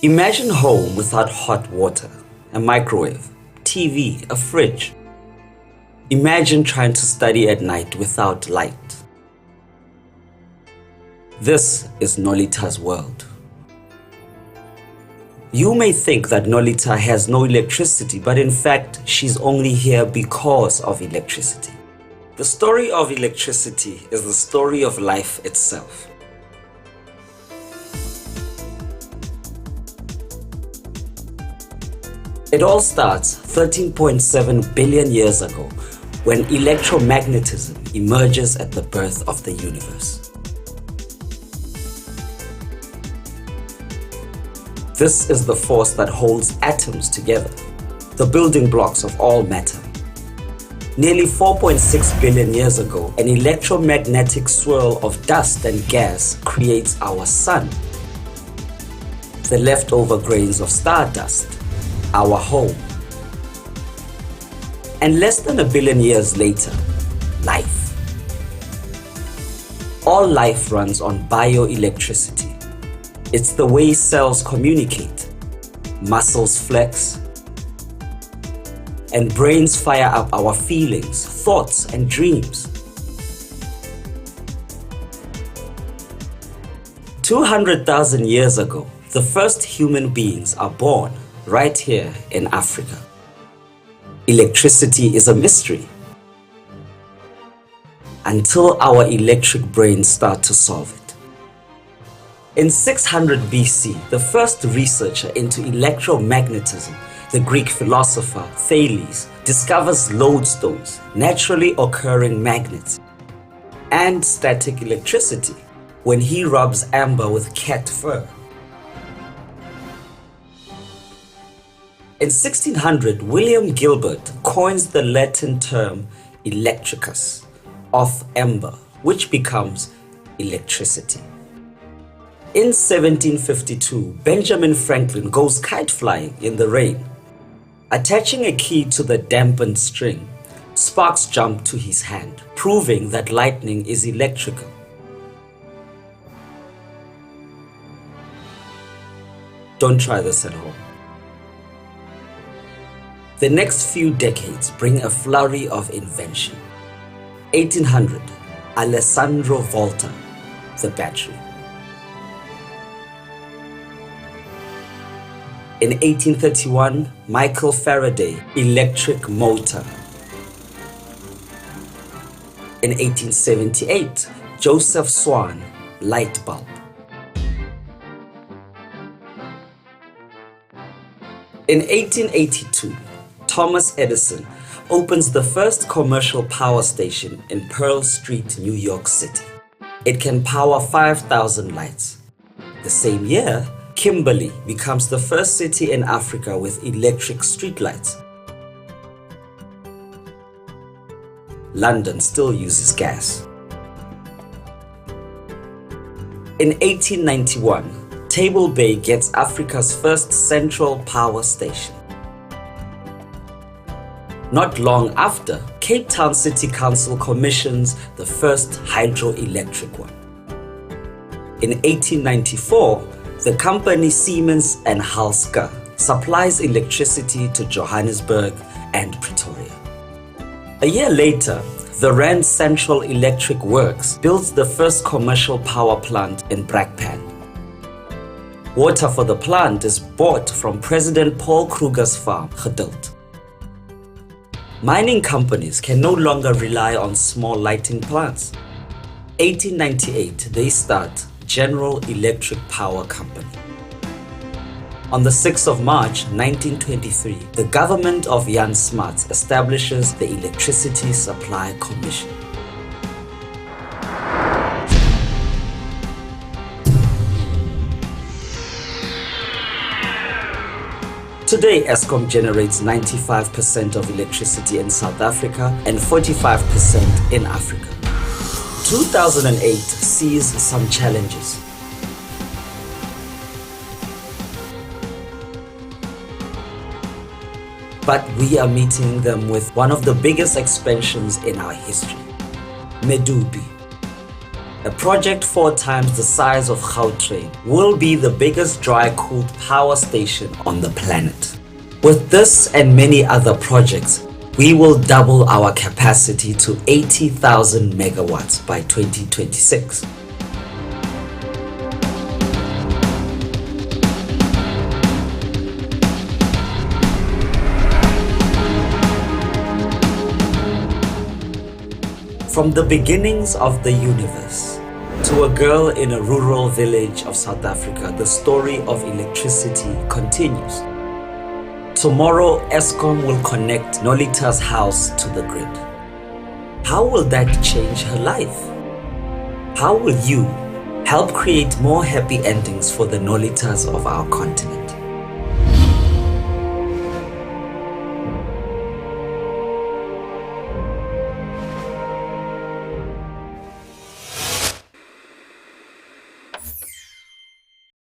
Imagine home without hot water, a microwave, TV, a fridge. Imagine trying to study at night without light. This is Nolita's world. You may think that Nolita has no electricity, but in fact, she's only here because of electricity. The story of electricity is the story of life itself. It all starts 13.7 billion years ago when electromagnetism emerges at the birth of the universe. This is the force that holds atoms together, the building blocks of all matter. Nearly 4.6 billion years ago, an electromagnetic swirl of dust and gas creates our sun. The leftover grains of stardust, our home. And less than a billion years later, life. All life runs on bioelectricity. It's the way cells communicate, muscles flex, and brains fire up our feelings, thoughts, and dreams. 200,000 years ago, the first human beings are born right here in Africa. Electricity is a mystery until our electric brains start to solve it. In 600 BC, the first researcher into electromagnetism, the Greek philosopher Thales, discovers lodestones, naturally occurring magnets, and static electricity when he rubs amber with cat fur. In 1600, William Gilbert coins the Latin term electricus, of amber, which becomes electricity. In 1752, Benjamin Franklin goes kite flying in the rain. Attaching a key to the dampened string, sparks jump to his hand, proving that lightning is electrical. Don't try this at home. The next few decades bring a flurry of invention. 1800, Alessandro Volta, the battery. In 1831, Michael Faraday, electric motor. In 1878, Joseph Swan, light bulb. In 1882, Thomas Edison opens the first commercial power station in Pearl Street, New York City. It can power 5,000 lights. The same year, Kimberley becomes the first city in Africa with electric streetlights. London still uses gas. In 1891, Table Bay gets Africa's first central power station. Not long after, Cape Town City Council commissions the first hydroelectric one. In 1894, the company Siemens and Halska supplies electricity to Johannesburg and Pretoria. A year later, the Rand Central Electric Works builds the first commercial power plant in Brakpan. Water for the plant is bought from President Paul Kruger's farm, Geduld. Mining companies can no longer rely on small lighting plants. 1898, they start General Electric Power Company. On the 6th of March 1923, the government of Jan Smuts establishes the Electricity Supply Commission. Today, Eskom generates 95% of electricity in South Africa and 45% in Africa. 2008 sees some challenges. But we are meeting them with one of the biggest expansions in our history, Medupi. a project 4 times the size of Gautrain, will be the biggest dry-cooled power station on the planet. With this and many other projects, we will double our capacity to 80,000 megawatts by 2026. From the beginnings of the universe to a girl in a rural village of South Africa, the story of electricity continues. Tomorrow, Eskom will connect Nolita's house to the grid. How will that change her life? How will you help create more happy endings for the Nolitas of our continent?